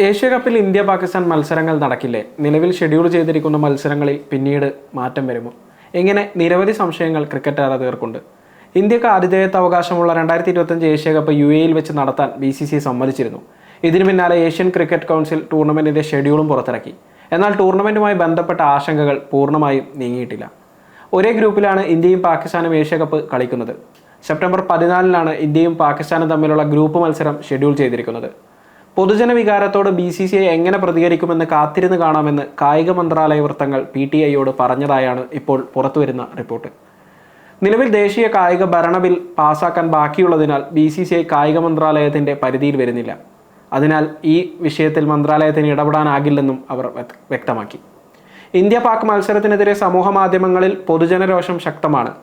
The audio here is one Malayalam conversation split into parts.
ഏഷ്യ കപ്പിൽ ഇന്ത്യ പാകിസ്ഥാൻ മത്സരങ്ങൾ നടക്കില്ലേ? നിലവിൽ ഷെഡ്യൂൾ ചെയ്തിരിക്കുന്ന മത്സരങ്ങളിൽ പിന്നീട് മാറ്റം വരുമോ? ഇങ്ങനെ നിരവധി സംശയങ്ങൾ ക്രിക്കറ്റ് ആരാധകർക്കുണ്ട്. ഇന്ത്യക്ക് ആതിഥേയത്വ അവകാശമുള്ള 2025 ഏഷ്യ കപ്പ് UAE വെച്ച് നടത്താൻ BCCI സമ്മതിച്ചിരുന്നു. ഇതിനു പിന്നാലെ ഏഷ്യൻ ക്രിക്കറ്റ് കൗൺസിൽ ടൂർണമെന്റിന്റെ ഷെഡ്യൂളും പുറത്തിറക്കി. എന്നാൽ ടൂർണമെന്റുമായി ബന്ധപ്പെട്ട ആശങ്കകൾ പൂർണ്ണമായും നീങ്ങിയിട്ടില്ല. ഒരേ ഗ്രൂപ്പിലാണ് ഇന്ത്യയും പാകിസ്ഥാനും ഏഷ്യ കപ്പ് കളിക്കുന്നത്. സെപ്റ്റംബർ 14-നാണ് ഇന്ത്യയും പാകിസ്ഥാനും തമ്മിലുള്ള ഗ്രൂപ്പ് മത്സരം ഷെഡ്യൂൾ ചെയ്തിരിക്കുന്നത്. പൊതുജന വികാരത്തോട് BCCI എങ്ങനെ പ്രതികരിക്കുമെന്ന് കാത്തിരുന്ന് കാണാമെന്ന് കായിക മന്ത്രാലയ വൃത്തങ്ങൾ PTIയോട് പറഞ്ഞതായാണ് ഇപ്പോൾ പുറത്തുവരുന്ന റിപ്പോർട്ട്. നിലവിൽ ദേശീയ കായിക ഭരണ ബിൽ പാസാക്കാൻ ബാക്കിയുള്ളതിനാൽ BCCI കായിക മന്ത്രാലയത്തിൻ്റെ പരിധിയിൽ വരുന്നില്ല. അതിനാൽ ഈ വിഷയത്തിൽ മന്ത്രാലയത്തിന് ഇടപെടാനാകില്ലെന്നും അവർ വ്യക്തമാക്കി. ഇന്ത്യ പാക് മത്സരത്തിനെതിരെ സമൂഹ മാധ്യമങ്ങളിൽ പൊതുജനരോഷം ശക്തമാണ്.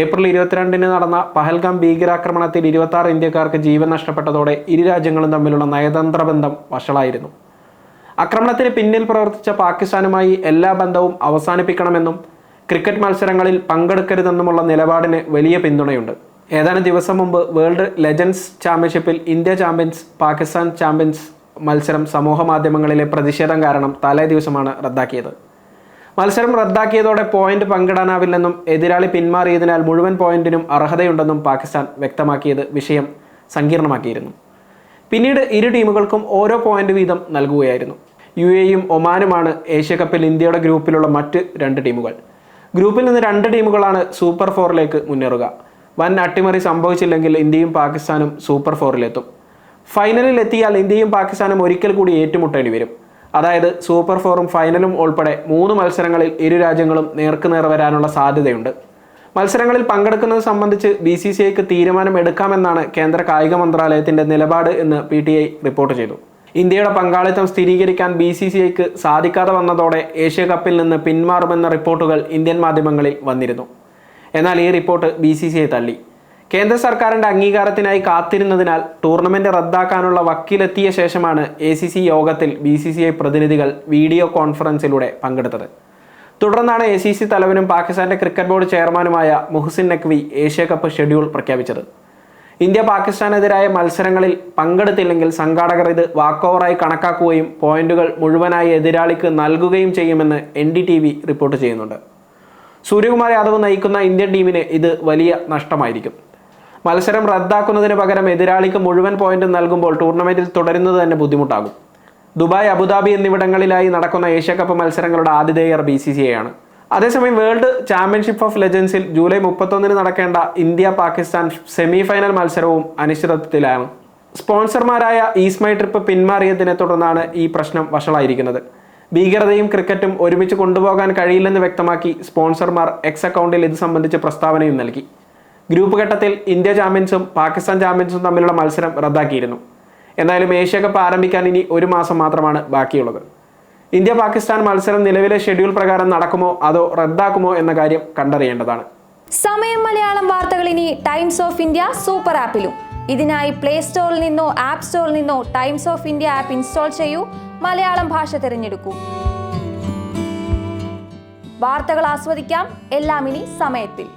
ഏപ്രിൽ 22-ന് നടന്ന പഹൽഗാം ഭീകരാക്രമണത്തിൽ 26 ഇന്ത്യക്കാർക്ക് ജീവൻ നഷ്ടപ്പെട്ടതോടെ ഇരു രാജ്യങ്ങളും തമ്മിലുള്ള നയതന്ത്ര ബന്ധം വഷളായിരുന്നു. ആക്രമണത്തിന് പിന്നിൽ പ്രവർത്തിച്ച പാകിസ്ഥാനുമായി എല്ലാ ബന്ധവും അവസാനിപ്പിക്കണമെന്നും ക്രിക്കറ്റ് മത്സരങ്ങളിൽ പങ്കെടുക്കരുതെന്നുമുള്ള നിലപാടിന് വലിയ പിന്തുണയുണ്ട്. ഏതാനും ദിവസം മുമ്പ് വേൾഡ് ലെജൻഡ്സ് ചാമ്പ്യൻഷിപ്പിൽ ഇന്ത്യ ചാമ്പ്യൻസ് പാകിസ്ഥാൻ ചാമ്പ്യൻസ് മത്സരം സമൂഹ മാധ്യമങ്ങളിലെ പ്രതിഷേധം കാരണം തലേ ദിവസമാണ് റദ്ദാക്കിയത്. മത്സരം റദ്ദാക്കിയതോടെ പോയിന്റ് പങ്കിടാനാവില്ലെന്നും എതിരാളി പിന്മാറിയതിനാൽ മുഴുവൻ പോയിന്റിനും അർഹതയുണ്ടെന്നും പാകിസ്ഥാൻ വ്യക്തമാക്കിയത് വിഷയം സങ്കീർണമാക്കിയിരുന്നു. പിന്നീട് ഇരു ടീമുകൾക്കും ഓരോ പോയിന്റ് വീതം നൽകുകയായിരുന്നു. UAEയും ഒമാനുമാണ് ഏഷ്യ കപ്പിൽ ഇന്ത്യയുടെ ഗ്രൂപ്പിലുള്ള മറ്റ് 2 ടീമുകൾ. ഗ്രൂപ്പിൽ നിന്ന് 2 ടീമുകളാണ് സൂപ്പർ 4-ലേക്ക് മുന്നേറുക. വൻ അട്ടിമറി സംഭവിച്ചില്ലെങ്കിൽ ഇന്ത്യയും പാകിസ്ഥാനും സൂപ്പർ 4-ലെത്തും. ഫൈനലിൽ എത്തിയാൽ ഇന്ത്യയും പാകിസ്ഥാനും ഒരിക്കൽ കൂടി ഏറ്റുമുട്ടേണ്ടി വരും. അതായത് സൂപ്പർ 4-ഉം ഫൈനലും ഉൾപ്പെടെ 3 മത്സരങ്ങളിൽ ഇരു രാജ്യങ്ങളും നേർക്കുനേർ വരാനുള്ള സാധ്യതയുണ്ട്. മത്സരങ്ങളിൽ പങ്കെടുക്കുന്നത് സംബന്ധിച്ച് BCCIക്ക് തീരുമാനം എടുക്കാമെന്നാണ് കേന്ദ്ര കായിക മന്ത്രാലയത്തിന്റെ നിലപാട് എന്ന് PTI റിപ്പോർട്ട് ചെയ്തു. ഇന്ത്യയുടെ പങ്കാളിത്തം സ്ഥിരീകരിക്കാൻ BCCIക്ക് സാധിക്കാതെ വന്നതോടെ ഏഷ്യ കപ്പിൽ നിന്ന് പിന്മാറുമെന്ന റിപ്പോർട്ടുകൾ ഇന്ത്യൻ മാധ്യമങ്ങളിൽ വന്നിരുന്നു. എന്നാൽ ഈ റിപ്പോർട്ട് BCCI തള്ളി. കേന്ദ്ര സർക്കാരിൻ്റെ അംഗീകാരത്തിനായി കാത്തിരുന്നതിനാൽ ടൂർണമെന്റ് റദ്ദാക്കാനുള്ള വക്കീലെത്തിയ ശേഷമാണ് ACC യോഗത്തിൽ BCCI പ്രതിനിധികൾ വീഡിയോ കോൺഫറൻസിലൂടെ പങ്കെടുത്തത്. തുടർന്നാണ് ACC തലവനും പാകിസ്ഥാന്റെ ക്രിക്കറ്റ് ബോർഡ് ചെയർമാനുമായ Muhsin Naqvi Asia cup schedule പ്രഖ്യാപിച്ചത്. ഇന്ത്യ പാകിസ്ഥാനെതിരായ മത്സരങ്ങളിൽ പങ്കെടുത്തില്ലെങ്കിൽ സംഘാടകർ ഇത് വാക്കോവറായി കണക്കാക്കുകയും പോയിന്റുകൾ മുഴുവനായി എതിരാളിക്ക് നൽകുകയും ചെയ്യുമെന്ന് NDTV റിപ്പോർട്ട് ചെയ്യുന്നുണ്ട്. സൂര്യകുമാർ യാദവ് നയിക്കുന്ന ഇന്ത്യൻ ടീമിന് ഇത് വലിയ നഷ്ടമായിരിക്കും. മത്സരം റദ്ദാക്കുന്നതിന് പകരം എതിരാളിക്ക് മുഴുവൻ പോയിന്റ് നൽകുമ്പോൾ ടൂർണമെന്റിൽ തുടരുന്നത് തന്നെ ബുദ്ധിമുട്ടാകും. ദുബായ്, അബുദാബി എന്നിവിടങ്ങളിലായി നടക്കുന്ന ഏഷ്യ കപ്പ് മത്സരങ്ങളുടെ ആതിഥേയർ BCCI ആണ്. അതേസമയം വേൾഡ് ചാമ്പ്യൻഷിപ്പ് ഓഫ് ലെജൻഡ്സിൽ ജൂലൈ 31-ന് നടക്കേണ്ട ഇന്ത്യ പാകിസ്ഥാൻ സെമി ഫൈനൽ മത്സരവും അനിശ്ചിതത്വത്തിലാണ്. സ്പോൺസർമാരായ ഈസ്മൈ ട്രിപ്പ് പിന്മാറിയതിനെ തുടർന്നാണ് ഈ പ്രശ്നം വഷളായിരിക്കുന്നത്. ഭീകരതയും ക്രിക്കറ്റും ഒരുമിച്ച് കൊണ്ടുപോകാൻ കഴിയില്ലെന്ന് വ്യക്തമാക്കി സ്പോൺസർമാർ X അക്കൗണ്ടിൽ ഇത് സംബന്ധിച്ച് പ്രസ്താവനയും നൽകി. ഗ്രൂപ്പ് ഘട്ടത്തിൽ ഇന്ത്യ ചാമ്പ്യൻസും പാകിസ്ഥാൻ ചാമ്പ്യൻസും തമ്മിലുള്ള മത്സരം റദ്ദാക്കിയിരുന്നു. എന്നാലും ഏഷ്യ കപ്പ് ആരംഭിക്കാൻ ഇനി 1 മാസം മാത്രമാണ് ബാക്കിയുള്ളത്. ഇന്ത്യ പാകിസ്ഥാൻ മത്സരം നിലവിലെ ഷെഡ്യൂൾ പ്രകാരം നടക്കുമോ അതോ റദ്ദാക്കുമോ എന്ന കാര്യം കണ്ടറിയേണ്ടതാണ്. സമയം മലയാളം വാർത്തകൾ ഇനി ടൈംസ് ഓഫ് ഇന്ത്യ സൂപ്പർ ആപ്പിലും. ഇതിനായി പ്ലേ സ്റ്റോറിൽ നിന്നോ ആപ്പ് സ്റ്റോറിൽ നിന്നോ times of India app install ചെയ്യൂ. മലയാളം ഭാഷ തിരഞ്ഞെടുക്കൂ. വാർത്തകൾ ആസ്വദിക്കാം. എല്ലാം ഇനി സമയത്തിൽ.